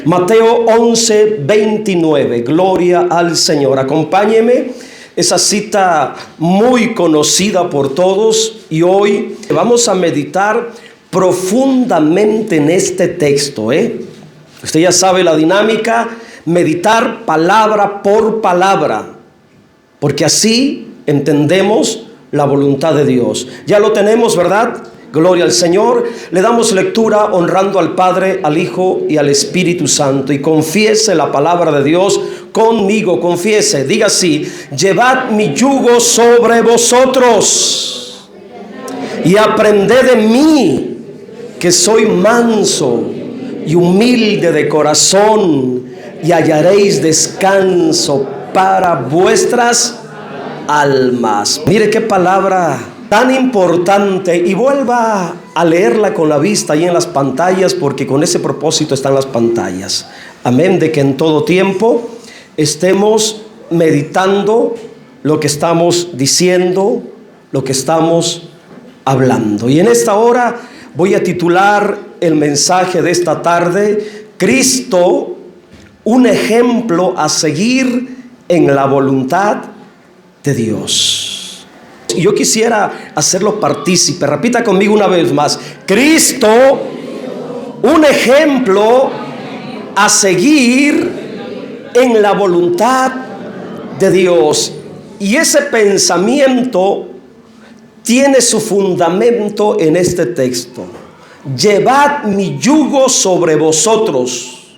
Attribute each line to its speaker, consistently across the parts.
Speaker 1: Mateo 11:29. Gloria al Señor. Acompáñeme. Esa cita muy conocida por todos, y hoy vamos a meditar profundamente en este texto. Usted ya sabe la dinámica: meditar palabra por palabra, porque así entendemos la voluntad de Dios. Ya lo tenemos, ¿verdad? Gloria al Señor. Le damos lectura honrando al Padre, al Hijo y al Espíritu Santo. Y confiese la palabra de Dios conmigo. Confiese, diga así: llevad mi yugo sobre vosotros y aprended de mí, que soy manso y humilde de corazón, y hallaréis descanso para vuestras almas. Mire qué palabra tan importante, y vuelva a leerla con la vista ahí en las pantallas, porque con ese propósito están las pantallas. Amén, de que en todo tiempo estemos meditando lo que estamos diciendo, lo que estamos hablando. Y en esta hora voy a titular el mensaje de esta tarde: Cristo, un ejemplo a seguir en la voluntad de Dios. Y yo quisiera hacerlo partícipe. Repita conmigo una vez más: Cristo, un ejemplo a seguir en la voluntad de Dios. Y ese pensamiento tiene su fundamento en este texto: llevad mi yugo sobre vosotros.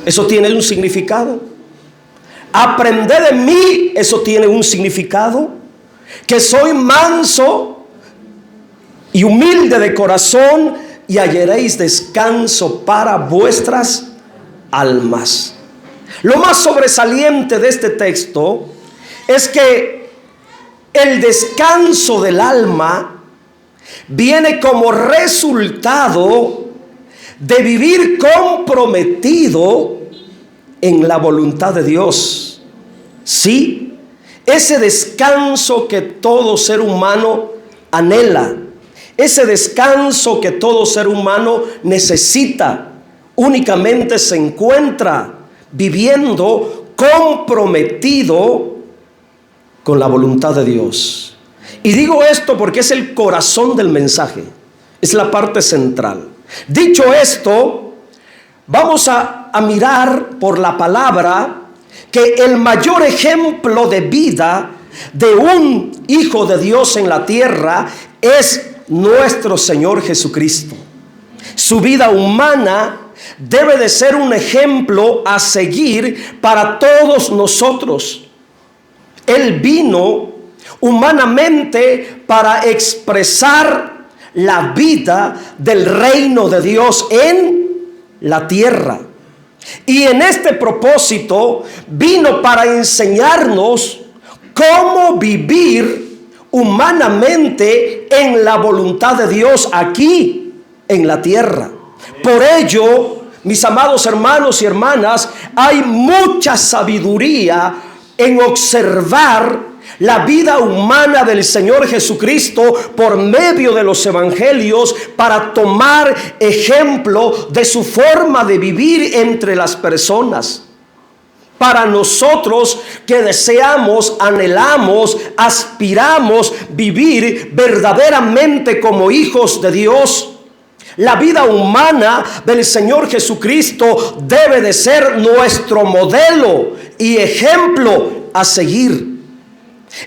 Speaker 1: Eso tiene un significado. Aprended de mí, eso tiene un significado: que soy manso y humilde de corazón, y hallaréis descanso para vuestras almas. Lo más sobresaliente de este texto es que el descanso del alma viene como resultado de vivir comprometido en la voluntad de Dios. Sí, ese descanso que todo ser humano anhela, ese descanso que todo ser humano necesita, únicamente se encuentra viviendo comprometido con la voluntad de Dios. Y digo esto porque es el corazón del mensaje, es la parte central. Dicho esto, vamos a mirar por la palabra que el mayor ejemplo de vida de un hijo de Dios en la tierra es nuestro Señor Jesucristo. Su vida humana debe de ser un ejemplo a seguir para todos nosotros. Él vino humanamente para expresar la vida del reino de Dios en la tierra. Y en este propósito vino para enseñarnos cómo vivir humanamente en la voluntad de Dios aquí en la tierra. Por ello, mis amados hermanos y hermanas, hay mucha sabiduría en observar la vida humana del Señor Jesucristo por medio de los evangelios, para tomar ejemplo de su forma de vivir entre las personas. Para nosotros que deseamos, anhelamos, aspiramos vivir verdaderamente como hijos de Dios, la vida humana del Señor Jesucristo debe de ser nuestro modelo y ejemplo a seguir.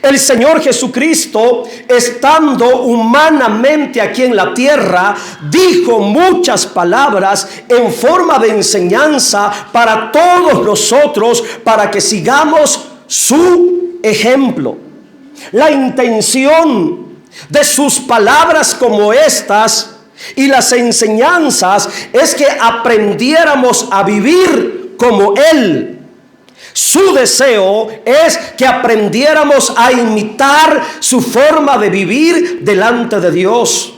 Speaker 1: El Señor Jesucristo, estando humanamente aquí en la tierra, dijo muchas palabras en forma de enseñanza para todos nosotros, para que sigamos su ejemplo. La intención de sus palabras como estas y las enseñanzas es que aprendiéramos a vivir como Él. Su deseo es que aprendiéramos a imitar su forma de vivir delante de Dios.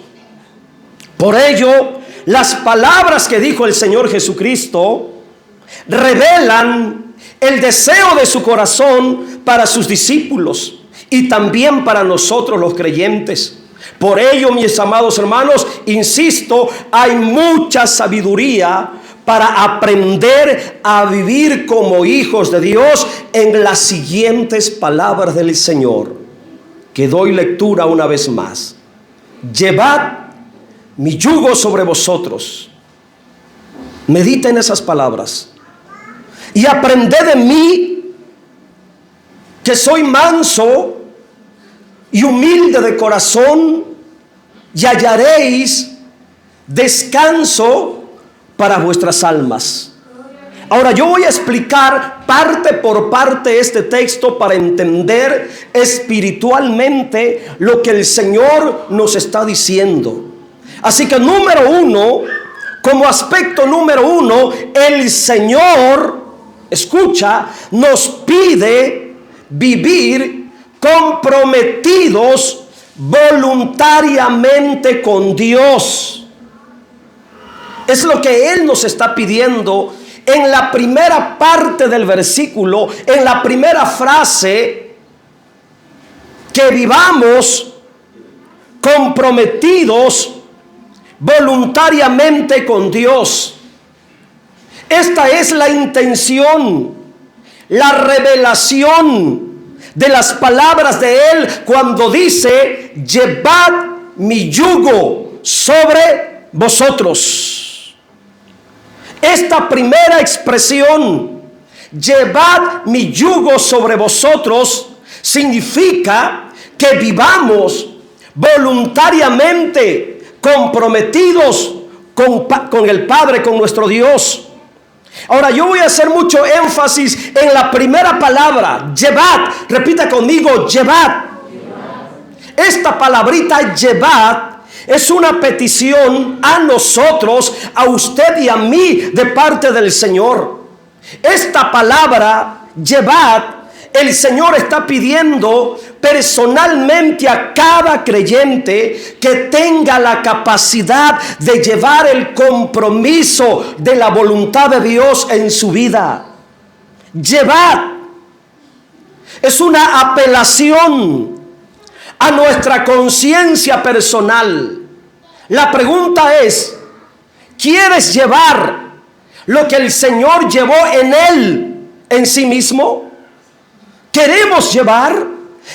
Speaker 1: Por ello, las palabras que dijo el Señor Jesucristo revelan el deseo de su corazón para sus discípulos y también para nosotros los creyentes. Por ello, mis amados hermanos, insisto, hay mucha sabiduría para aprender a vivir como hijos de Dios en las siguientes palabras del Señor, que doy lectura una vez más. Llevad mi yugo sobre vosotros. Medita en esas palabras. Y aprended de mí, que soy manso y humilde de corazón, y hallaréis descanso para vuestras almas. Ahora yo voy a explicar parte por parte este texto para entender espiritualmente lo que el Señor nos está diciendo. Así que número uno, como aspecto número uno, el Señor, escucha, nos pide vivir comprometidos voluntariamente con Dios. Es lo que Él nos está pidiendo en la primera parte del versículo, en la primera frase, que vivamos comprometidos voluntariamente con Dios. Esta es la intención, la revelación de las palabras de Él cuando dice: llevad mi yugo sobre vosotros. Esta primera expresión, llevad mi yugo sobre vosotros, significa que vivamos voluntariamente comprometidos con el Padre, con nuestro Dios. Ahora yo voy a hacer mucho énfasis en la primera palabra, llevad. Repita conmigo, llevad. Esta palabrita llevad es una petición a nosotros, a usted y a mí, de parte del Señor. Esta palabra, llevad, el Señor está pidiendo personalmente a cada creyente que tenga la capacidad de llevar el compromiso de la voluntad de Dios en su vida. Llevad es una apelación a nuestra conciencia personal. La pregunta es: ¿quieres llevar lo que el Señor llevó en Él, en sí mismo? ¿Queremos llevar?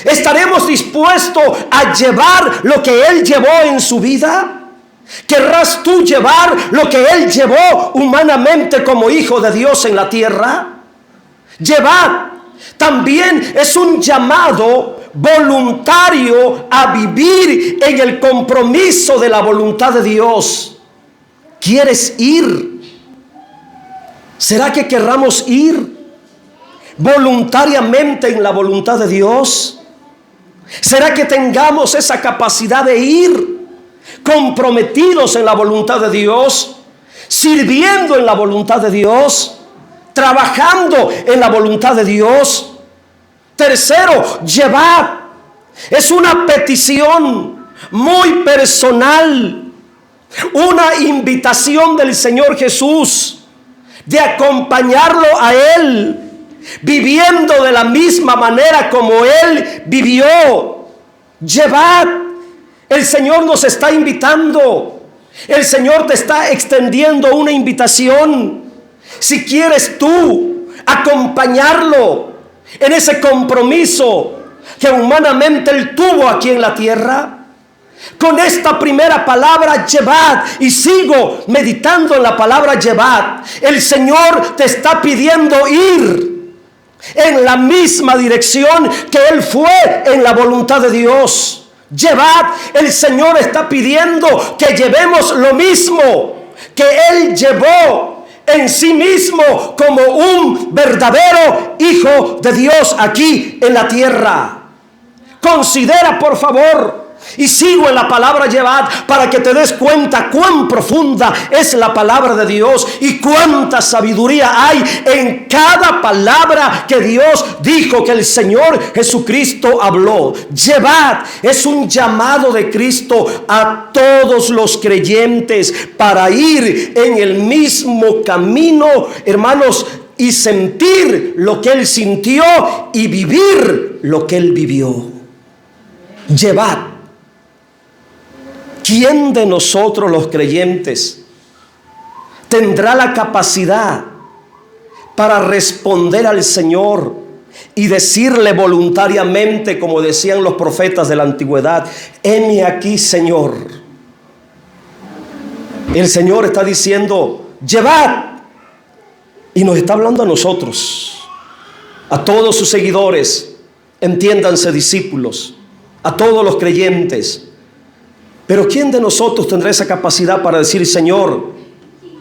Speaker 1: ¿Estaremos dispuestos a llevar lo que Él llevó en su vida? ¿Querrás tú llevar lo que Él llevó humanamente como hijo de Dios en la tierra? Llevad también es un llamado voluntario a vivir en el compromiso de la voluntad de Dios. ¿Quieres ir? ¿Será que querramos ir voluntariamente en la voluntad de Dios? ¿Será que tengamos esa capacidad de ir comprometidos en la voluntad de Dios, sirviendo en la voluntad de Dios, trabajando en la voluntad de Dios? Tercero, llevad es una petición muy personal, una invitación del Señor Jesús de acompañarlo a Él, viviendo de la misma manera como Él vivió. Llevad, el Señor nos está invitando, el Señor te está extendiendo una invitación. Si quieres tú acompañarlo en ese compromiso que humanamente Él tuvo aquí en la tierra, con esta primera palabra, llevad, y sigo meditando en la palabra llevad, el Señor te está pidiendo ir en la misma dirección que Él fue en la voluntad de Dios. Llevad, el Señor está pidiendo que llevemos lo mismo que Él llevó en sí mismo como un verdadero hijo de Dios aquí en la tierra. Considera, por favor, y sigo en la palabra llevad para que te des cuenta cuán profunda es la palabra de Dios y cuánta sabiduría hay en cada palabra que Dios dijo, que el Señor Jesucristo habló. Llevad es un llamado de Cristo a todos los creyentes para ir en el mismo camino, hermanos, y sentir lo que Él sintió y vivir lo que Él vivió. Llevad. ¿Quién de nosotros los creyentes tendrá la capacidad para responder al Señor y decirle voluntariamente, como decían los profetas de la antigüedad: heme aquí, Señor. El Señor está diciendo: llevad. Y nos está hablando a nosotros, a todos sus seguidores, entiéndanse, discípulos, a todos los creyentes. Pero ¿quién de nosotros tendrá esa capacidad para decir: Señor,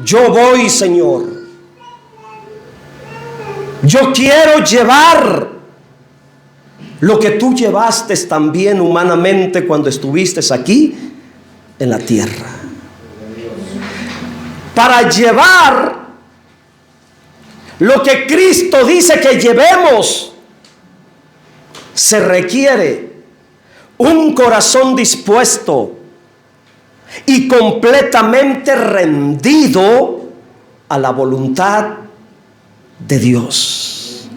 Speaker 1: yo voy, Señor, yo quiero llevar lo que tú llevaste también humanamente cuando estuviste aquí en la tierra? Para llevar lo que Cristo dice que llevemos, se requiere un corazón dispuesto y completamente rendido a la voluntad de Dios.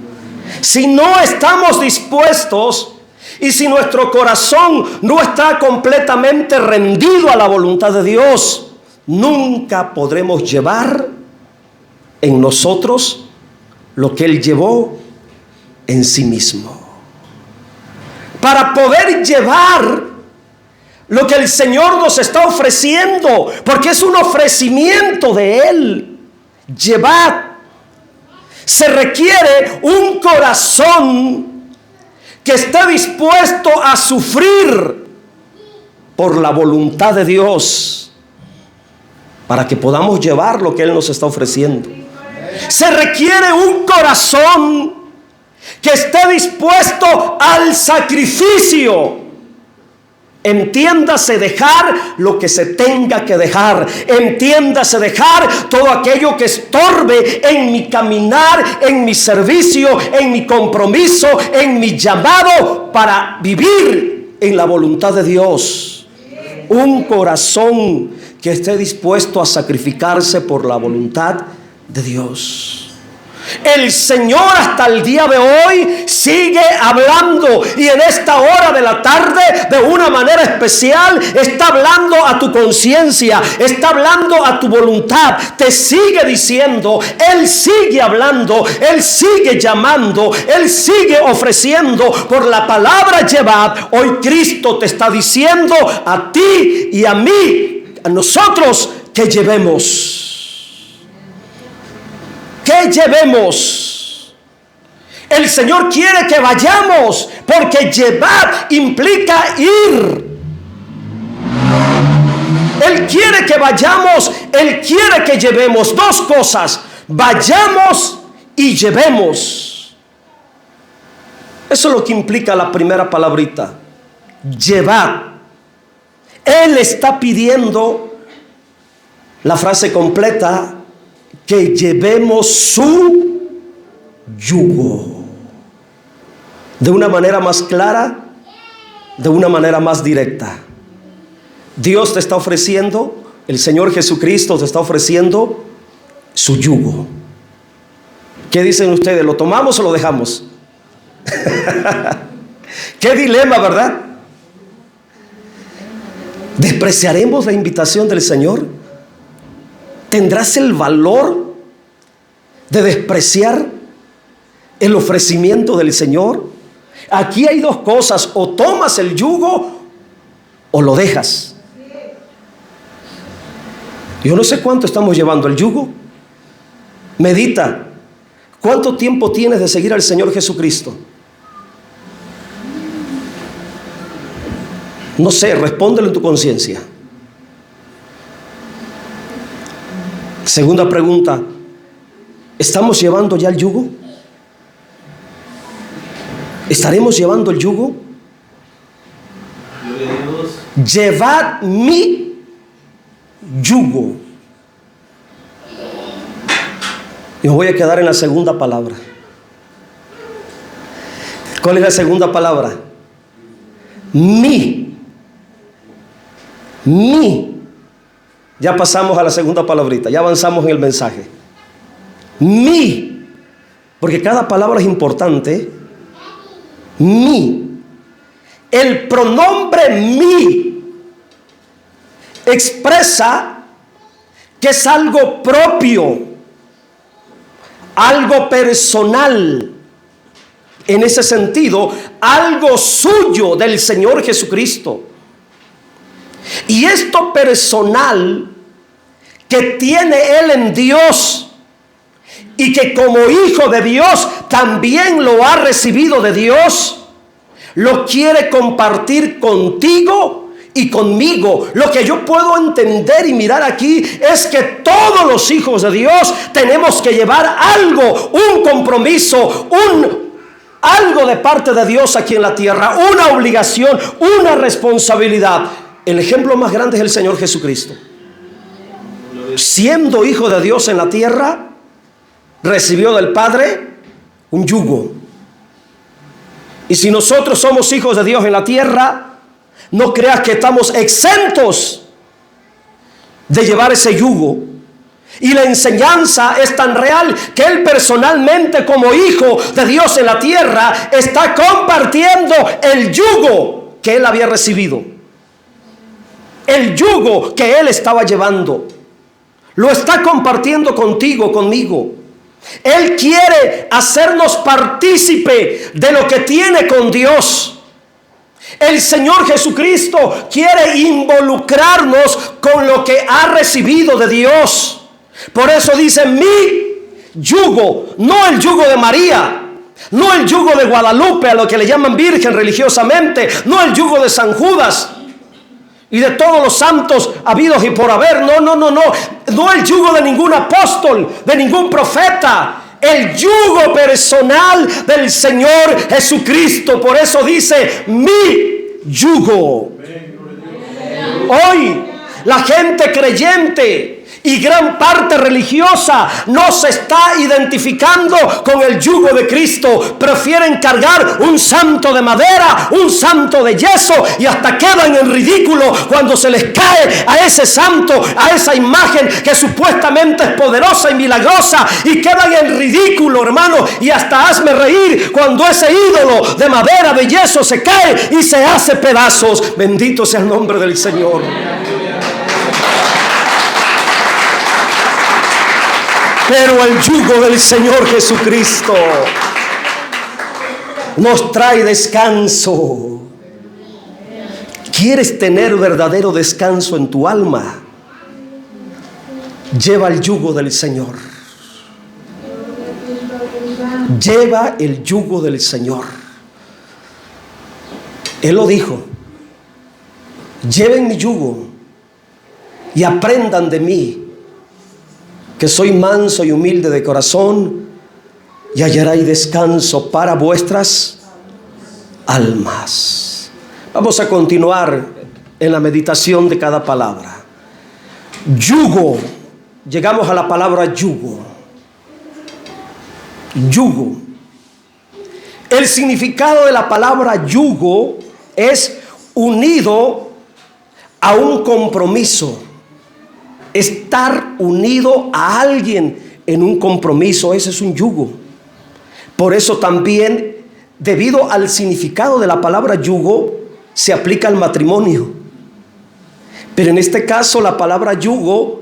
Speaker 1: Si no estamos dispuestos y si nuestro corazón no está completamente rendido a la voluntad de Dios, nunca podremos llevar en nosotros lo que Él llevó en sí mismo. Para poder llevar lo que el Señor nos está ofreciendo, porque es un ofrecimiento de Él, llevad, se requiere un corazón que esté dispuesto a sufrir por la voluntad de Dios, para que podamos llevar lo que Él nos está ofreciendo. Se requiere un corazón que esté dispuesto al sacrificio. Entiéndase dejar lo que se tenga que dejar. Entiéndase dejar todo aquello que estorbe en mi caminar, en mi servicio, en mi compromiso, en mi llamado para vivir en la voluntad de Dios. Un corazón que esté dispuesto a sacrificarse por la voluntad de Dios. El Señor hasta el día de hoy sigue hablando, y en esta hora de la tarde de una manera especial está hablando a tu conciencia, está hablando a tu voluntad, te sigue diciendo, Él sigue hablando, Él sigue llamando, Él sigue ofreciendo por la palabra llevad. Hoy Cristo te está diciendo a ti y a mí, a nosotros, que llevemos. Que llevemos. El Señor quiere que vayamos, porque llevar implica ir. Él quiere que vayamos, Él quiere que llevemos dos cosas: vayamos y llevemos. Eso es lo que implica la primera palabrita, llevar. Él está pidiendo la frase completa: que llevemos su yugo. De una manera más clara, de una manera más directa. Dios te está ofreciendo, el Señor Jesucristo te está ofreciendo su yugo. ¿Qué dicen ustedes? ¿Lo tomamos o lo dejamos? Qué dilema, ¿verdad? ¿Despreciaremos la invitación del Señor? ¿Tendrás el valor de despreciar el ofrecimiento del Señor? Aquí hay dos cosas: o tomas el yugo o lo dejas. Yo no sé cuánto estamos llevando el yugo. Medita. ¿Cuánto tiempo tienes de seguir al Señor Jesucristo? No sé, respóndelo en tu conciencia. Segunda pregunta: ¿estamos llevando ya el yugo? ¿Estaremos llevando el yugo? Llevad mi yugo. Y me voy a quedar en la segunda palabra. ¿Cuál es la segunda palabra? Mi. Ya pasamos a la segunda palabrita, ya avanzamos en el mensaje. Mi, porque cada palabra es importante. Mi. El pronombre mi expresa que es algo propio, algo personal. En ese sentido, algo suyo del Señor Jesucristo. Y esto personal que tiene Él en Dios y que como hijo de Dios también lo ha recibido de Dios, lo quiere compartir contigo y conmigo. Lo que yo puedo entender y mirar aquí es que todos los hijos de Dios tenemos que llevar algo, un compromiso, algo de parte de Dios aquí en la tierra, una obligación, una responsabilidad. El ejemplo más grande es el Señor Jesucristo. Siendo hijo de Dios en la tierra, recibió del Padre un yugo. Y si nosotros somos hijos de Dios en la tierra, no creas que estamos exentos de llevar ese yugo. Y la enseñanza es tan real que Él personalmente, como hijo de Dios en la tierra, está compartiendo el yugo que Él había recibido. El yugo que Él estaba llevando. Lo está compartiendo contigo, conmigo. Él quiere hacernos partícipe de lo que tiene con Dios. El Señor Jesucristo quiere involucrarnos con lo que ha recibido de Dios. Por eso dice mi yugo, no el yugo de María, no el yugo de Guadalupe, a lo que le llaman virgen religiosamente, no el yugo de San Judas y de todos los santos habidos y por haber. No el yugo de ningún apóstol, de ningún profeta. El yugo personal del Señor Jesucristo. Por eso dice mi yugo. Hoy la gente creyente y gran parte religiosa no se está identificando con el yugo de Cristo. Prefieren cargar un santo de madera, un santo de yeso, y hasta quedan en ridículo cuando se les cae a ese santo, a esa imagen que supuestamente es poderosa y milagrosa, y quedan en ridículo, hermano. Y hasta hazme reír cuando ese ídolo de madera, de yeso, se cae y se hace pedazos. Bendito sea el nombre del Señor. Pero el yugo del Señor Jesucristo nos trae descanso. ¿Quieres tener verdadero descanso en tu alma? Lleva el yugo del Señor. Lleva el yugo del Señor. Él lo dijo: lleven mi yugo y aprendan de mí, que soy manso y humilde de corazón, y hallaréis descanso para vuestras almas. Vamos a continuar en la meditación de cada palabra. Yugo. Llegamos a la palabra yugo. Yugo. El significado de la palabra yugo es unido a un compromiso. Estar unido a alguien en un compromiso, ese es un yugo. Por eso también, debido al significado de la palabra yugo, se aplica al matrimonio. Pero en este caso la palabra yugo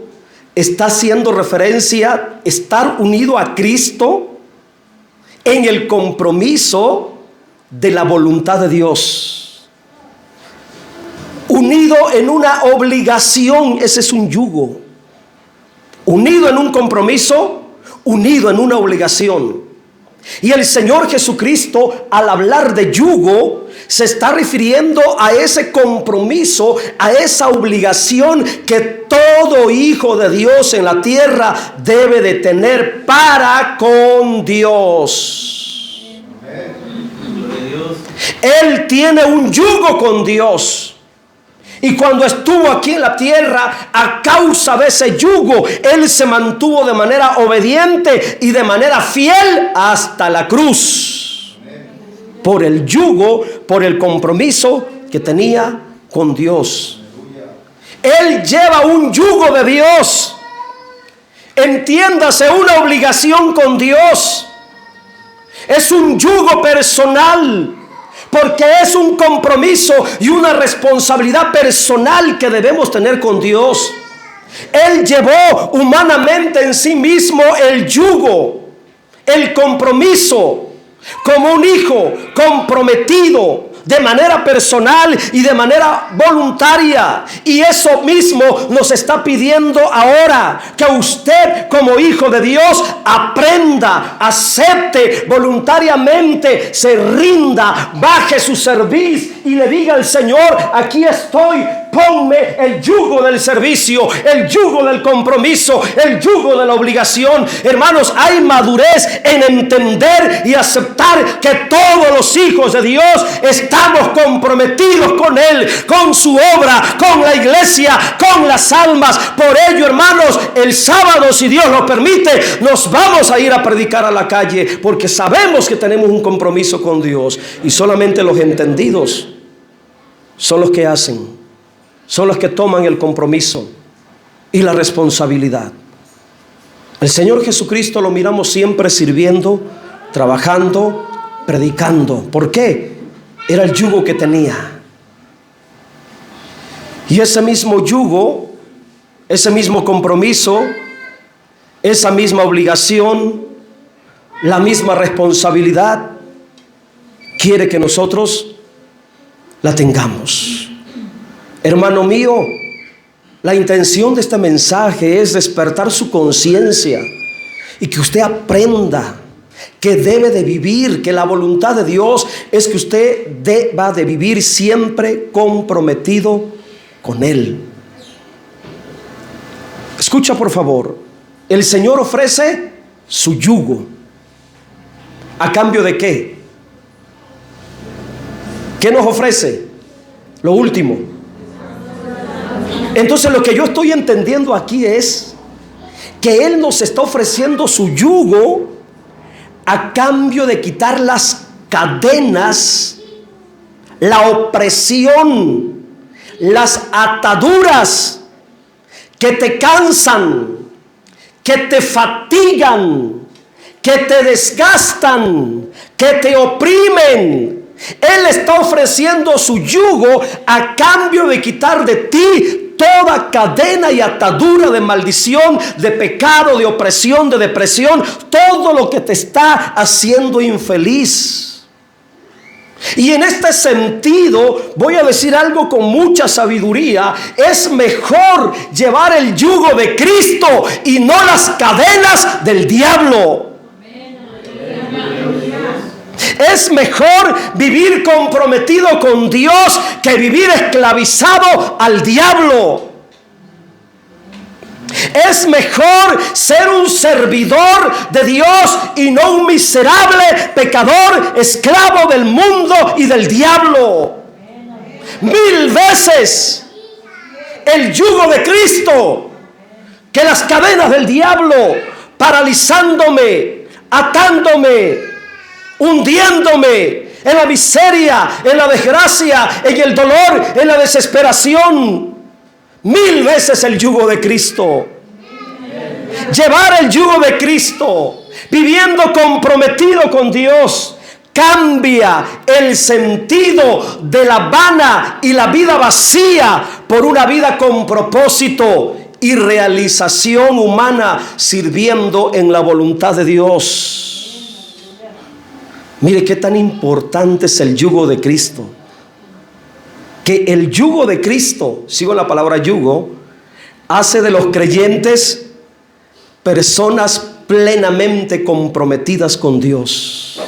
Speaker 1: está haciendo referencia a estar unido a Cristo en el compromiso de la voluntad de Dios. Unido en una obligación, ese es un yugo. Unido en un compromiso, unido en una obligación. Y el Señor Jesucristo, al hablar de yugo, se está refiriendo a ese compromiso, a esa obligación que todo hijo de Dios en la tierra debe de tener para con Dios. Él tiene un yugo con Dios. Y cuando estuvo aquí en la tierra, a causa de ese yugo, Él se mantuvo de manera obediente y de manera fiel hasta la cruz. Por el yugo, por el compromiso que tenía con Dios. Él lleva un yugo de Dios. Entiéndase, una obligación con Dios. Es un yugo personal. Porque es un compromiso y una responsabilidad personal que debemos tener con Dios. Él llevó humanamente en sí mismo el yugo, el compromiso, como un hijo comprometido de manera personal y de manera voluntaria. Y eso mismo nos está pidiendo ahora, que usted como hijo de Dios aprenda, acepte voluntariamente, se rinda, baje su cerviz y le diga al Señor: aquí estoy, ponme el yugo del servicio, el yugo del compromiso, el yugo de la obligación. Hermanos, hay madurez en entender y aceptar que todos los hijos de Dios estamos comprometidos con Él, con su obra, con la iglesia, con las almas. Por ello, hermanos, el sábado, si Dios lo permite, nos vamos a ir a predicar a la calle, porque sabemos que tenemos un compromiso con Dios. Y solamente los entendidos son los que hacen, son los que toman el compromiso y la responsabilidad. El Señor Jesucristo lo miramos siempre sirviendo, trabajando, predicando. ¿Por qué? Era el yugo que tenía. Y ese mismo yugo, ese mismo compromiso, esa misma obligación, la misma responsabilidad, quiere que nosotros la tengamos. Hermano mío, la intención de este mensaje es despertar su conciencia y que usted aprenda que debe de vivir, que la voluntad de Dios es que usted deba de vivir siempre comprometido con Él. Escucha por favor, el Señor ofrece su yugo. ¿A cambio de qué? ¿Qué nos ofrece? Lo último. Entonces lo que yo estoy entendiendo aquí es que Él nos está ofreciendo su yugo a cambio de quitar las cadenas, la opresión, las ataduras que te cansan, que te fatigan, que te desgastan, que te oprimen. Él está ofreciendo su yugo a cambio de quitar de ti toda cadena y atadura de maldición, de pecado, de opresión, de depresión, todo lo que te está haciendo infeliz. Y en este sentido, voy a decir algo con mucha sabiduría: es mejor llevar el yugo de Cristo y no las cadenas del diablo. Es mejor vivir comprometido con Dios que vivir esclavizado al diablo. Es mejor ser un servidor de Dios y no un miserable pecador, esclavo del mundo y del diablo. 1000 veces el yugo de Cristo que las cadenas del diablo, paralizándome, atándome, hundiéndome en la miseria, en la desgracia, en el dolor, en la desesperación. 1000 veces el yugo de Cristo. Llevar el yugo de Cristo, viviendo comprometido con Dios, cambia el sentido de la vana y la vida vacía por una vida con propósito y realización humana, sirviendo en la voluntad de Dios. Mire qué tan importante es el yugo de Cristo. Que el yugo de Cristo, sigo la palabra yugo, hace de los creyentes personas plenamente comprometidas con Dios.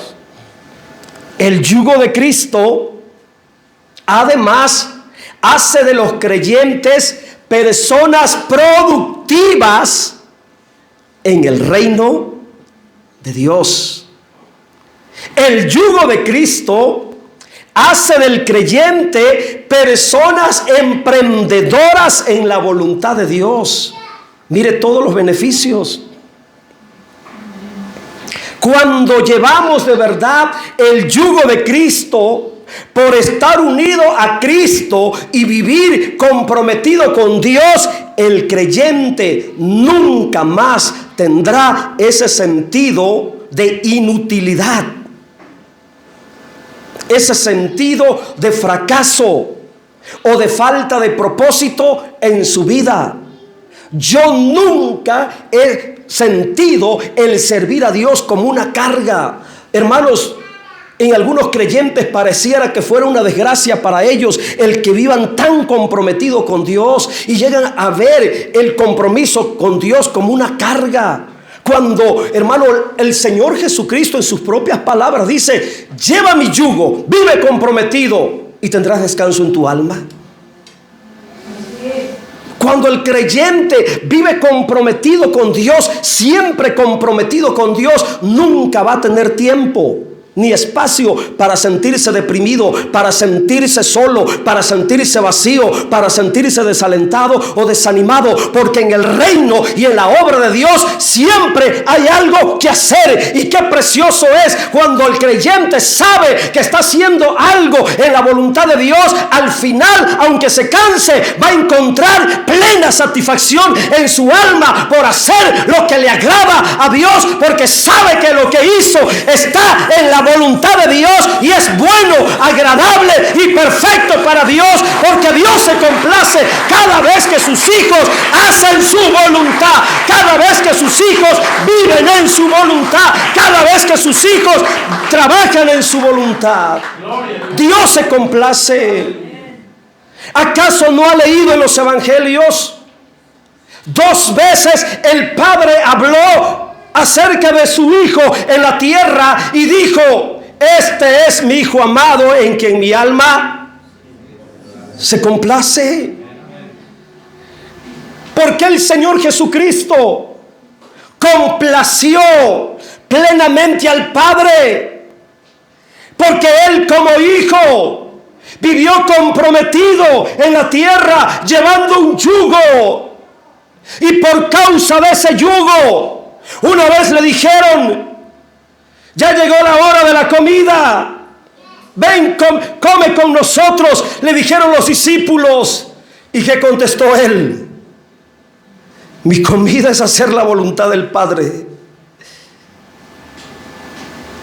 Speaker 1: El yugo de Cristo, además, hace de los creyentes personas productivas en el reino de Dios. El yugo de Cristo hace del creyente personas emprendedoras en la voluntad de Dios. Mire todos los beneficios. Cuando llevamos de verdad el yugo de Cristo, por estar unido a Cristo y vivir comprometido con Dios, el creyente nunca más tendrá ese sentido de inutilidad, ese sentido de fracaso o de falta de propósito en su vida. Yo nunca he sentido el servir a Dios como una carga. Hermanos, en algunos creyentes pareciera que fuera una desgracia para ellos el que vivan tan comprometidos con Dios y llegan a ver el compromiso con Dios como una carga. Cuando, hermano, el Señor Jesucristo en sus propias palabras dice: lleva mi yugo, vive comprometido y tendrás descanso en tu alma. Cuando el creyente vive comprometido con Dios, siempre comprometido con Dios, nunca va a tener tiempo ni espacio para sentirse deprimido, para sentirse solo, para sentirse vacío, para sentirse desalentado o desanimado, porque en el reino y en la obra de Dios siempre hay algo que hacer. Y qué precioso es cuando el creyente sabe que está haciendo algo en la voluntad de Dios. Al final, aunque se canse, va a encontrar plena satisfacción en su alma por hacer lo que le agrada a Dios, porque sabe que lo que hizo está en la voluntad de Dios y es bueno, agradable y perfecto para Dios, porque Dios se complace cada vez que sus hijos hacen su voluntad, cada vez que sus hijos viven en su voluntad, cada vez que sus hijos trabajan en su voluntad. Dios se complace. ¿Acaso no ha leído en los evangelios? 2 veces el Padre habló acerca de su Hijo en la tierra y dijo: este es mi Hijo amado en quien mi alma se complace. Porque el Señor Jesucristo complació plenamente al Padre, porque Él como Hijo vivió comprometido en la tierra llevando un yugo, y por causa de ese yugo, una vez le dijeron: ya llegó la hora de la comida, ven, come con nosotros, le dijeron los discípulos. ¿Y qué contestó él? Mi comida es hacer la voluntad del Padre.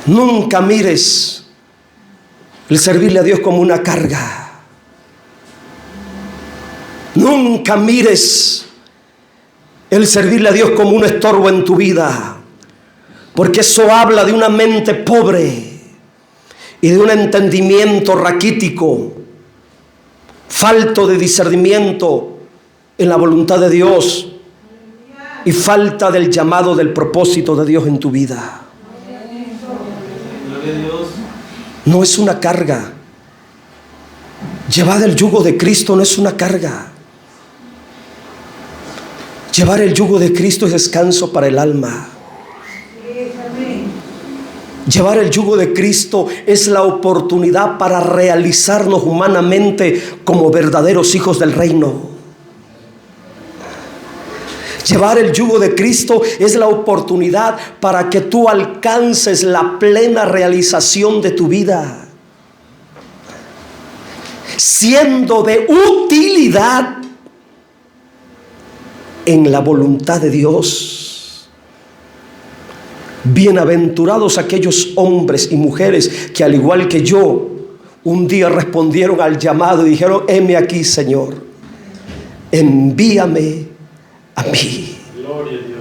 Speaker 1: Nunca mires el servirle a Dios como una carga. Nunca mires el servirle a Dios como un estorbo en tu vida, porque eso habla de una mente pobre y de un entendimiento raquítico, falto de discernimiento en la voluntad de Dios y falta del llamado, del propósito de Dios en tu vida. No es una carga. Llevar el yugo de Cristo no es una carga. Llevar el yugo de Cristo es descanso para el alma. Llevar el yugo de Cristo es la oportunidad para realizarnos humanamente como verdaderos hijos del reino. Llevar el yugo de Cristo es la oportunidad para que tú alcances la plena realización de tu vida, siendo de utilidad en la voluntad de Dios. Bienaventurados aquellos hombres y mujeres que, al igual que yo, un día respondieron al llamado y dijeron: heme aquí, Señor, envíame a mí.
Speaker 2: Gloria a Dios.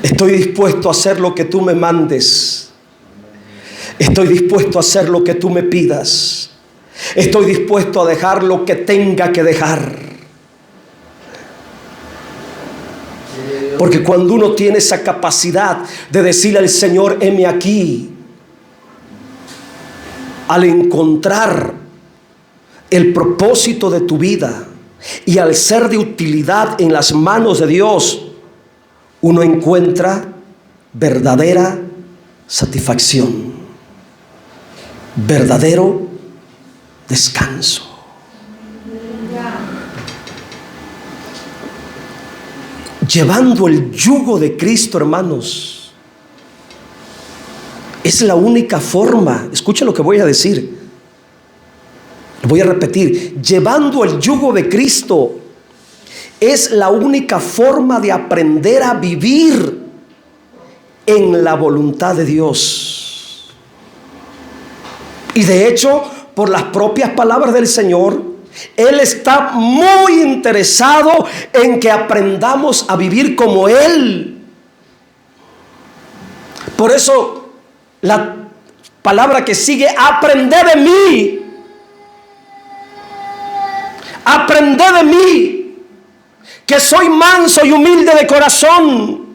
Speaker 1: Estoy dispuesto a hacer lo que tú me mandes. Estoy dispuesto a hacer lo que tú me pidas. Estoy dispuesto a dejar lo que tenga que dejar. Porque cuando uno tiene esa capacidad de decirle al Señor: heme aquí, al encontrar el propósito de tu vida y al ser de utilidad en las manos de Dios, uno encuentra verdadera satisfacción, verdadero descanso. Llevando el yugo de Cristo, hermanos, es la única forma. Escucha lo que voy a decir. Voy a repetir: llevando el yugo de Cristo es la única forma de aprender a vivir en la voluntad de Dios. Y de hecho, por las propias palabras del Señor, Él está muy interesado en que aprendamos a vivir como Él. Por eso la palabra que sigue: aprended de mí. Aprended de mí, que soy manso y humilde de corazón.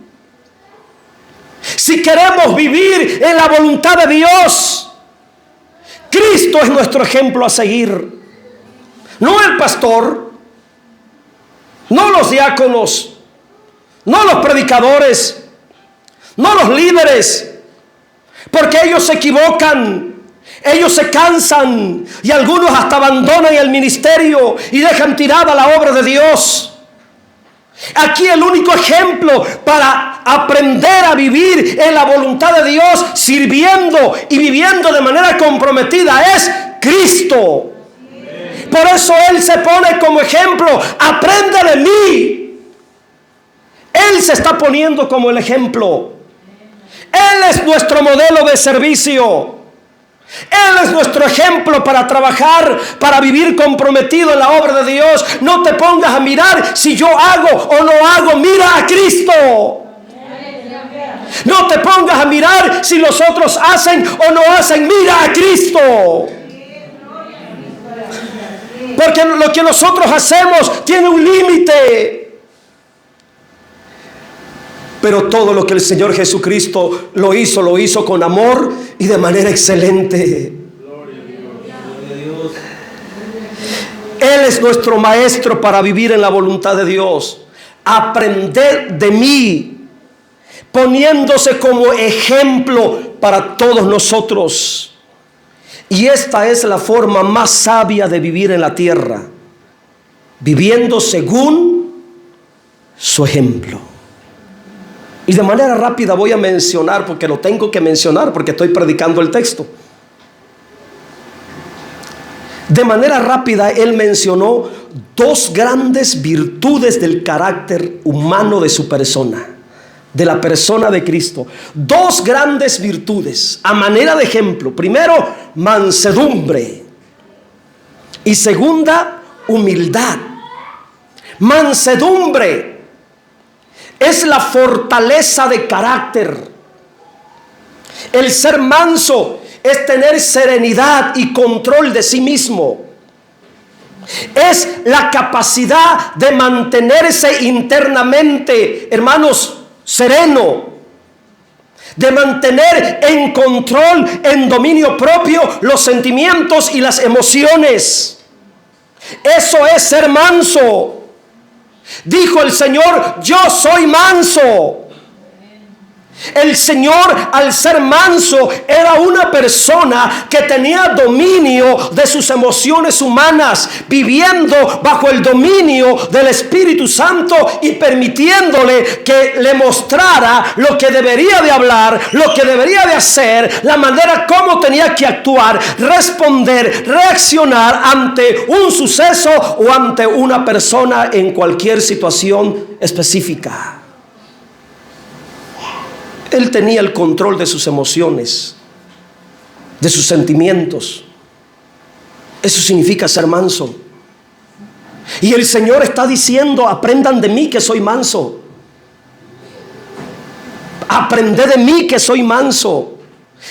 Speaker 1: Si queremos vivir en la voluntad de Dios, Cristo es nuestro ejemplo a seguir. No el pastor, no los diáconos, no los predicadores, no los líderes, porque ellos se equivocan, ellos se cansan y algunos hasta abandonan el ministerio y dejan tirada la obra de Dios. Aquí el único ejemplo para aprender a vivir en la voluntad de Dios, sirviendo y viviendo de manera comprometida, es Cristo. Por eso Él se pone como ejemplo: aprende de mí. Él se está poniendo como el ejemplo. Él es nuestro modelo de servicio. Él es nuestro ejemplo para trabajar, para vivir comprometido en la obra de Dios. No te pongas a mirar si yo hago o no hago, mira a Cristo. No te pongas a mirar si los otros hacen o no hacen, mira a Cristo. Porque lo que nosotros hacemos tiene un límite. Pero todo lo que el Señor Jesucristo lo hizo con amor y de manera excelente. Él es nuestro maestro para vivir en la voluntad de Dios. Aprender de mí, poniéndose como ejemplo para todos nosotros. Y esta es la forma más sabia de vivir en la tierra, viviendo según su ejemplo. Y de manera rápida voy a mencionar, porque lo tengo que mencionar, porque estoy predicando el texto. De manera rápida él mencionó dos grandes virtudes del carácter humano de su persona, de la persona de Cristo. Dos grandes virtudes a manera de ejemplo. Primero, mansedumbre. Y segunda, humildad. Mansedumbre es la fortaleza de carácter. El ser manso es tener serenidad y control de sí mismo. Es la capacidad de mantenerse internamente, hermanos, sereno. De mantener en control, en dominio propio, los sentimientos y las emociones. Eso es ser manso. Dijo el Señor: yo soy manso. El Señor, al ser manso, era una persona que tenía dominio de sus emociones humanas, viviendo bajo el dominio del Espíritu Santo y permitiéndole que le mostrara lo que debería de hablar, lo que debería de hacer, la manera como tenía que actuar, responder, reaccionar ante un suceso o ante una persona en cualquier situación específica. Él tenía el control de sus emociones, de sus sentimientos. Eso significa ser manso. Y el Señor está diciendo: aprendan de mí que soy manso. Aprended de mí que soy manso.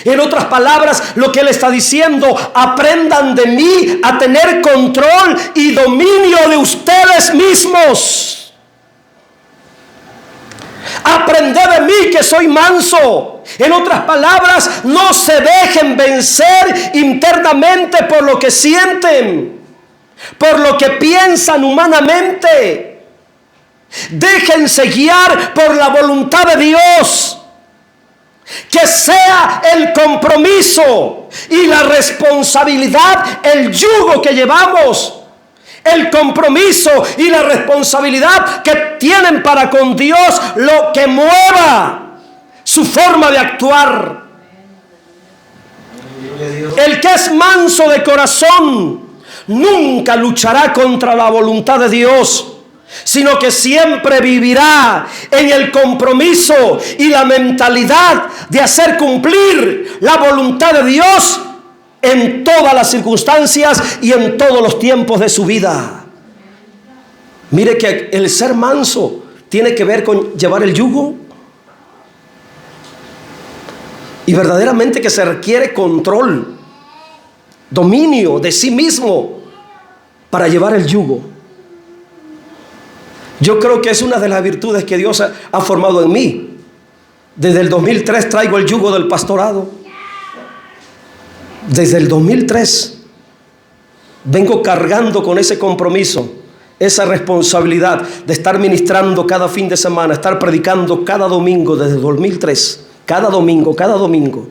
Speaker 1: En otras palabras, lo que Él está diciendo: aprendan de mí a tener control y dominio de ustedes mismos. Aprended de mí que soy manso. En otras palabras, no se dejen vencer internamente por lo que sienten, por lo que piensan humanamente. Déjense guiar por la voluntad de Dios. Que sea el compromiso y la responsabilidad, el yugo que llevamos, el compromiso y la responsabilidad que tienen para con Dios, lo que mueva su forma de actuar. El que es manso de corazón nunca luchará contra la voluntad de Dios, sino que siempre vivirá en el compromiso y la mentalidad de hacer cumplir la voluntad de Dios en todas las circunstancias y en todos los tiempos de su vida. Mire que el ser manso tiene que ver con llevar el yugo. Y verdaderamente que se requiere control, dominio de sí mismo para llevar el yugo. Yo creo que es una de las virtudes que Dios ha formado en mí. Desde el 2003 traigo el yugo del pastorado. Desde el 2003 vengo cargando con ese compromiso, esa responsabilidad de estar ministrando cada fin de semana, estar predicando cada domingo desde el 2003. Cada domingo.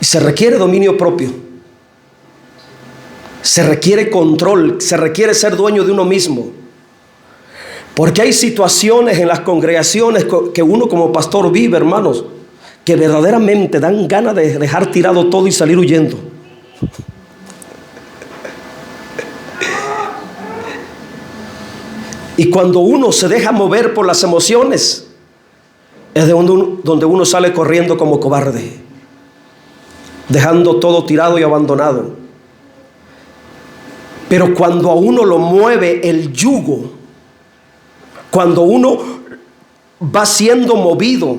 Speaker 1: Y se requiere dominio propio. Se requiere control, se requiere ser dueño de uno mismo. Porque hay situaciones en las congregaciones que uno como pastor vive, hermanos, que verdaderamente dan ganas de dejar tirado todo y salir huyendo. Y cuando uno se deja mover por las emociones, es donde uno sale corriendo como cobarde, dejando todo tirado y abandonado. Pero cuando a uno lo mueve el yugo, cuando uno va siendo movido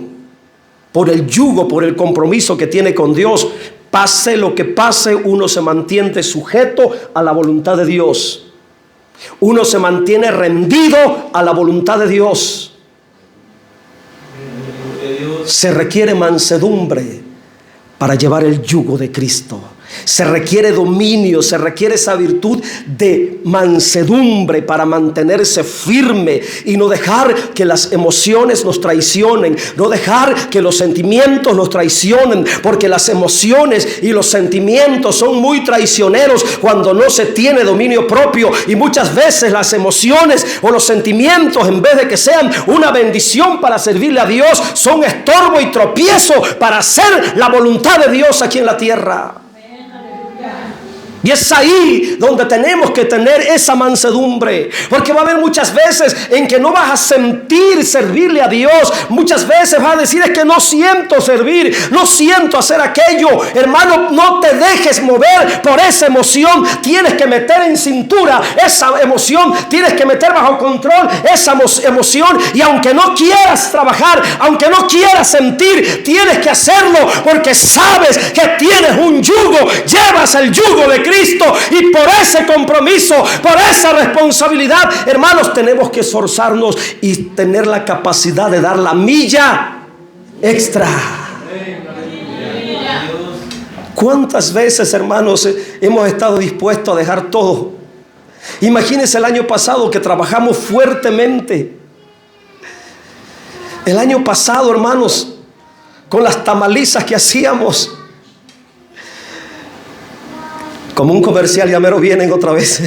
Speaker 1: por el yugo, por el compromiso que tiene con Dios, pase lo que pase, uno se mantiene sujeto a la voluntad de Dios. Uno se mantiene rendido a la voluntad de Dios. Se requiere mansedumbre para llevar el yugo de Cristo. Se requiere dominio, se requiere esa virtud de mansedumbre para mantenerse firme y no dejar que las emociones nos traicionen, no dejar que los sentimientos nos traicionen, porque las emociones y los sentimientos son muy traicioneros cuando no se tiene dominio propio. Y muchas veces las emociones o los sentimientos, en vez de que sean una bendición para servirle a Dios, son estorbo y tropiezo para hacer la voluntad de Dios aquí en la tierra. Y es ahí donde tenemos que tener esa mansedumbre, porque va a haber muchas veces en que no vas a sentir servirle a Dios. Muchas veces vas a decir: es que no siento servir, no siento hacer aquello. Hermano, no te dejes mover por esa emoción. Tienes que meter en cintura esa emoción, tienes que meter bajo control esa emoción. Y aunque no quieras trabajar, aunque no quieras sentir, tienes que hacerlo, porque sabes que tienes un yugo, llevas el yugo de Cristo. Y por ese compromiso, por esa responsabilidad, hermanos, tenemos que esforzarnos y tener la capacidad de dar la milla extra. ¿Cuántas veces, hermanos, hemos estado dispuestos a dejar todo? Imagínense el año pasado que trabajamos fuertemente. El año pasado, hermanos, con las tamalizas que hacíamos. Como un comercial, ya mero vienen otra vez.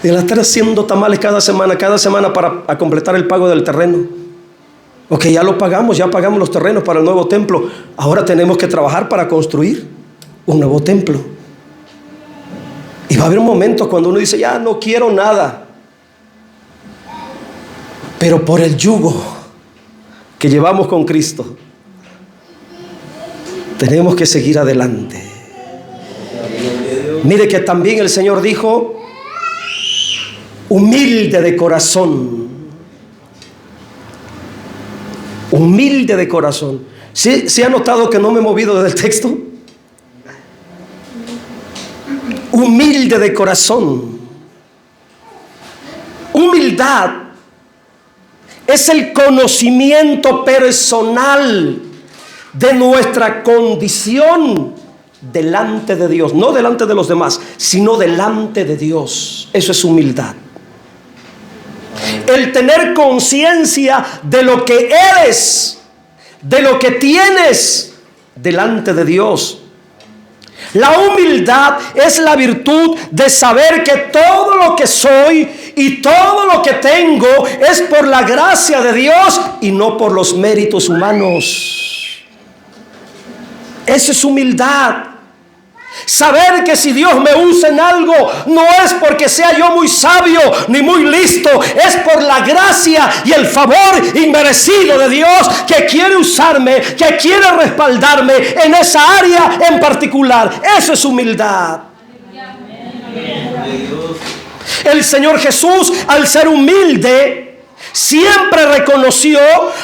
Speaker 1: Y el estar haciendo tamales cada semana para completar el pago del terreno. Ok, ya lo pagamos, ya pagamos los terrenos para el nuevo templo. Ahora tenemos que trabajar para construir un nuevo templo. Y va a haber momentos cuando uno dice: ya no quiero nada. Pero por el yugo que llevamos con Cristo, tenemos que seguir adelante. Mire que también el Señor dijo: humilde de corazón. Humilde de corazón. ¿Sí ha notado que no me he movido del texto? Humilde de corazón. Humildad es el conocimiento personal de nuestra condición delante de Dios. No delante de los demás, sino delante de Dios. Eso es humildad. El tener conciencia de lo que eres, de lo que tienes delante de Dios. La humildad es la virtud de saber que todo lo que soy y todo lo que tengo es por la gracia de Dios y no por los méritos humanos. Eso es humildad. Saber que si Dios me usa en algo, no es porque sea yo muy sabio ni muy listo, es por la gracia y el favor inmerecido de Dios, que quiere usarme, que quiere respaldarme en esa área en particular. Eso es humildad. El Señor Jesús, al ser humilde, siempre reconoció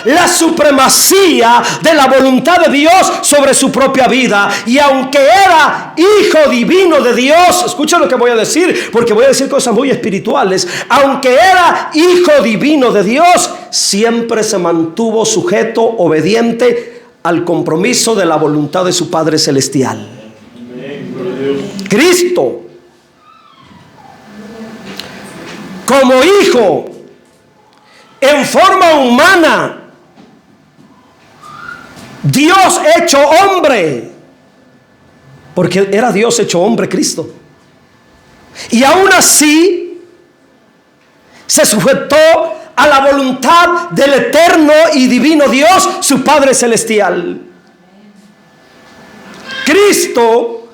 Speaker 1: la supremacía de la voluntad de Dios sobre su propia vida. Y aunque era hijo divino de Dios, escucha lo que voy a decir, porque voy a decir cosas muy espirituales. Aunque era hijo divino de Dios, siempre se mantuvo sujeto, obediente al compromiso de la voluntad de su Padre Celestial. Cristo, como hijo, en forma humana, Dios hecho hombre, porque era Dios hecho hombre Cristo, y aún así se sujetó a la voluntad del eterno y divino Dios, su Padre Celestial. Cristo,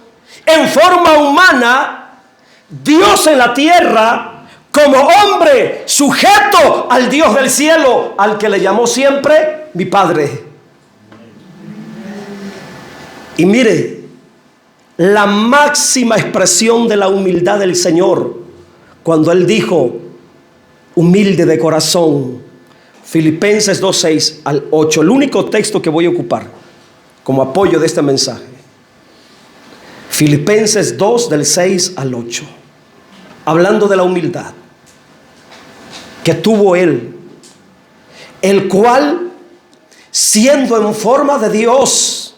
Speaker 1: en forma humana, Dios en la tierra, como hombre, sujeto al Dios del cielo, al que le llamó siempre mi Padre. Y mire, la máxima expresión de la humildad del Señor, cuando Él dijo, humilde de corazón, Filipenses 2:6 al 8, el único texto que voy a ocupar como apoyo de este mensaje. Filipenses 2 del 6 al 8, hablando de la humildad que tuvo Él, el cual, siendo en forma de Dios,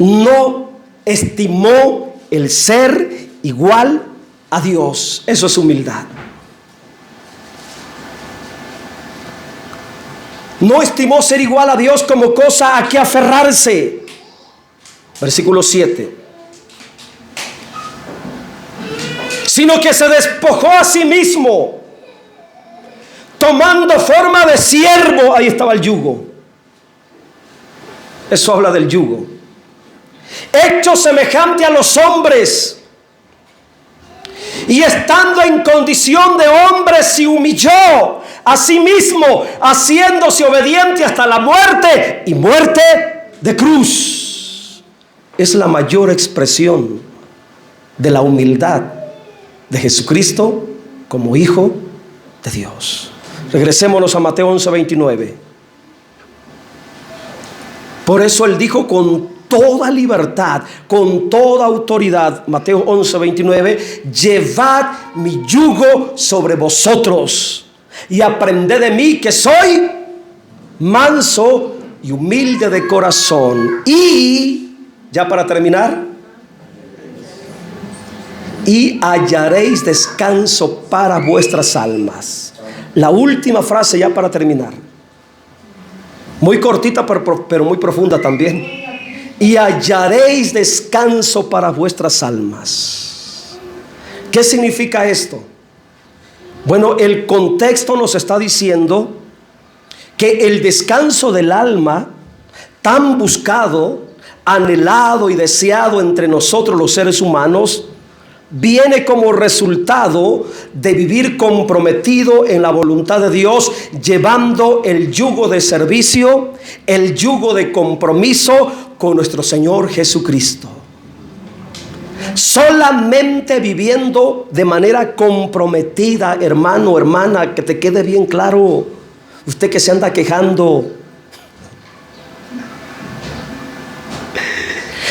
Speaker 1: no estimó el ser igual a Dios. Eso es humildad. No estimó ser igual a Dios como cosa a que aferrarse. Versículo 7. Sino que se despojó a sí mismo, tomando forma de siervo. Ahí estaba el yugo. Eso habla del yugo. Hecho semejante a los hombres, y estando en condición de hombre, se humilló a sí mismo, haciéndose obediente hasta la muerte, y muerte de cruz. Es la mayor expresión de la humildad de Jesucristo como Hijo de Dios. Regresémonos a Mateo 11:29. Por eso Él dijo con toda libertad, con toda autoridad, Mateo 11:29, llevad mi yugo sobre vosotros y aprended de mí, que soy manso y humilde de corazón. Y, ya para terminar, y hallaréis descanso para vuestras almas. La última frase ya para terminar, muy cortita pero muy profunda también. Y hallaréis descanso para vuestras almas. ¿Qué significa esto? Bueno, el contexto nos está diciendo que el descanso del alma, tan buscado, anhelado y deseado entre nosotros los seres humanos, viene como resultado de vivir comprometido en la voluntad de Dios, llevando el yugo de servicio, el yugo de compromiso con nuestro Señor Jesucristo. Solamente viviendo de manera comprometida, hermano, hermana, que te quede bien claro, usted que se anda quejando,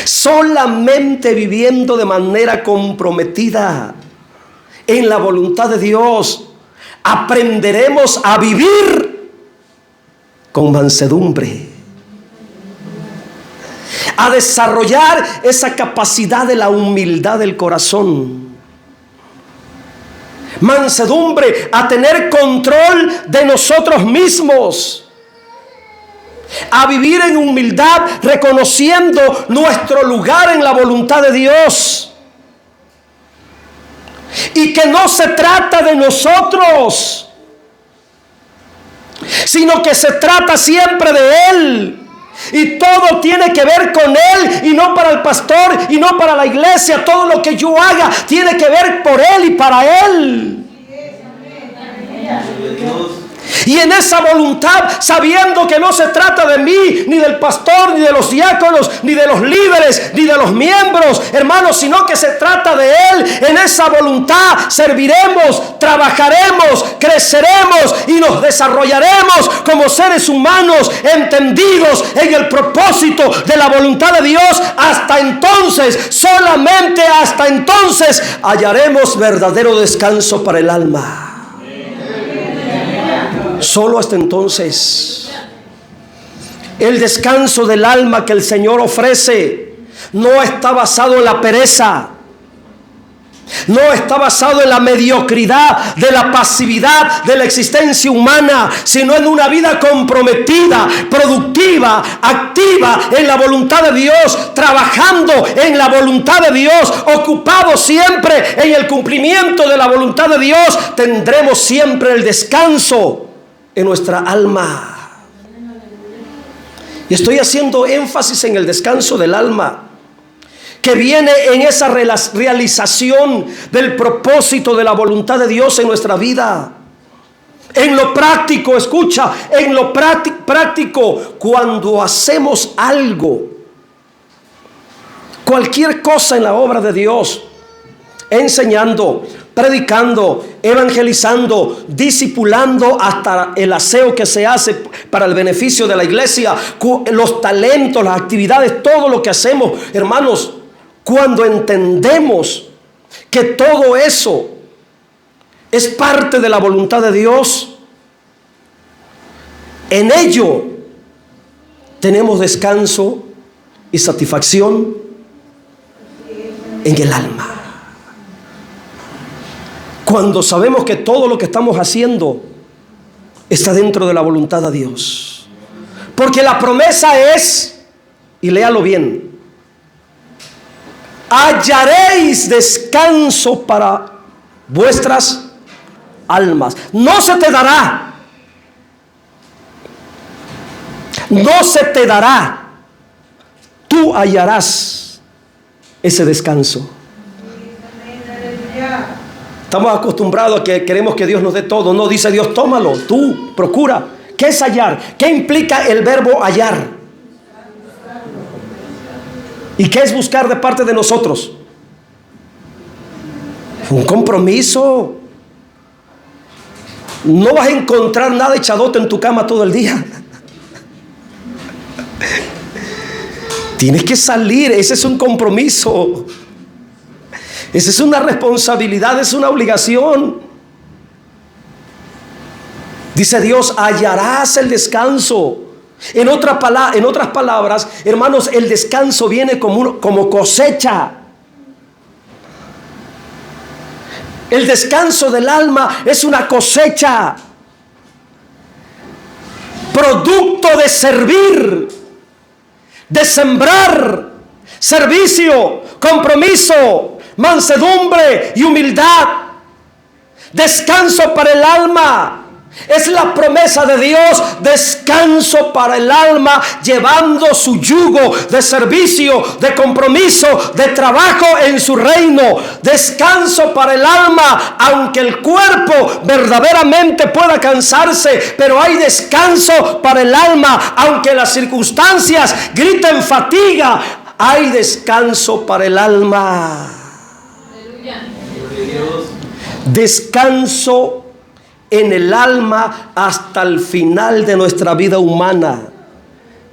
Speaker 1: solamente viviendo de manera comprometida en la voluntad de Dios, aprenderemos a vivir con mansedumbre, a desarrollar esa capacidad de la humildad del corazón, mansedumbre, a tener control de nosotros mismos, a vivir en humildad, reconociendo nuestro lugar en la voluntad de Dios, y que no se trata de nosotros, sino que se trata siempre de Él, Y todo tiene que ver con Él y no para el pastor y no para la iglesia. Todo lo que yo haga tiene que ver por Él y para Él. Y en esa voluntad, sabiendo que no se trata de mí, ni del pastor, ni de los diáconos, ni de los líderes, ni de los miembros, hermanos, sino que se trata de Él. En esa voluntad serviremos, trabajaremos, creceremos y nos desarrollaremos como seres humanos entendidos en el propósito de la voluntad de Dios. Hasta entonces, solamente hasta entonces, hallaremos verdadero descanso para el alma. Solo hasta entonces. El descanso del alma que el Señor ofrece no está basado en la pereza, no está basado en la mediocridad, de la pasividad de la existencia humana, sino en una vida comprometida, productiva, activa en la voluntad de Dios, trabajando en la voluntad de Dios, ocupado siempre en el cumplimiento de la voluntad de Dios. Tendremos siempre el descanso en nuestra alma. Y estoy haciendo énfasis en el descanso del alma, que viene en esa realización del propósito de la voluntad de Dios en nuestra vida. En lo práctico, escucha, en lo práctico, cuando hacemos algo, cualquier cosa en la obra de Dios, enseñando, predicando, evangelizando, discipulando, hasta el aseo que se hace para el beneficio de la iglesia, los talentos, las actividades, todo lo que hacemos, hermanos, cuando entendemos que todo eso es parte de la voluntad de Dios, en ello tenemos descanso y satisfacción en el alma. Cuando sabemos que todo lo que estamos haciendo está dentro de la voluntad de Dios. Porque la promesa es, y léalo bien, hallaréis descanso para vuestras almas. No se te dará. No se te dará. Tú hallarás ese descanso. Estamos acostumbrados a que queremos que Dios nos dé todo. No, dice Dios, tómalo, tú, procura. ¿Qué es hallar? ¿Qué implica el verbo hallar? ¿Y qué es buscar de parte de nosotros? Un compromiso. No vas a encontrar nada echadote en tu cama todo el día. Tienes que salir, ese es un compromiso. Esa es una responsabilidad, es una obligación. Dice Dios, hallarás el descanso. En otras palabras, hermanos, el descanso viene como cosecha. El descanso del alma es una cosecha, producto de servir, de sembrar, servicio, compromiso, mansedumbre y humildad. Descanso para el alma. Es la promesa de Dios, descanso para el alma, llevando su yugo de servicio, de compromiso, de trabajo en su reino. Descanso para el alma, aunque el cuerpo verdaderamente pueda cansarse, pero hay descanso para el alma, aunque las circunstancias griten fatiga, hay descanso para el alma. Descanso en el alma hasta el final de nuestra vida humana.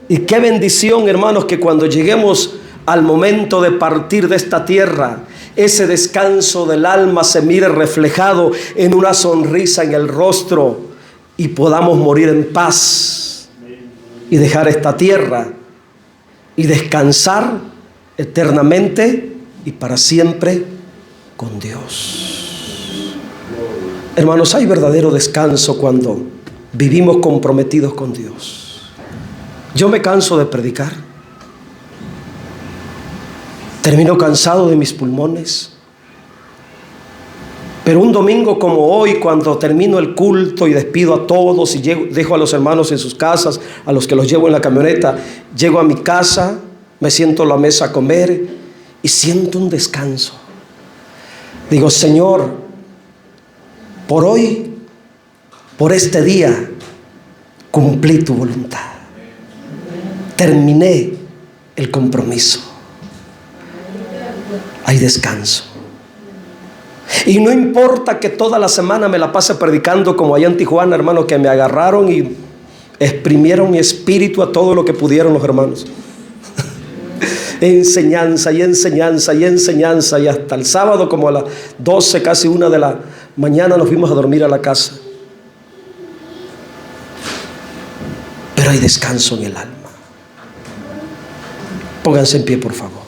Speaker 1: Y qué bendición, hermanos, que cuando lleguemos al momento de partir de esta tierra, ese descanso del alma se mire reflejado en una sonrisa en el rostro y podamos morir en paz y dejar esta tierra y descansar eternamente y para siempre con Dios. Hermanos, hay verdadero descanso cuando vivimos comprometidos con Dios. Yo me canso de predicar. Termino cansado de mis pulmones. Pero un domingo como hoy, cuando termino el culto y despido a todos y dejo a los hermanos en sus casas, a los que los llevo en la camioneta, llego a mi casa, me siento a la mesa a comer y siento un descanso. Digo, Señor, por hoy, por este día, cumplí tu voluntad. Terminé el compromiso. Hay descanso. Y no importa que toda la semana me la pase predicando como allá en Tijuana, hermano, que me agarraron y exprimieron mi espíritu a todo lo que pudieron los hermanos. Enseñanza y enseñanza y enseñanza, y hasta el sábado como a las 12, casi 1 de la mañana nos fuimos a dormir a la casa. Pero hay descanso en el alma. Pónganse en pie, por favor.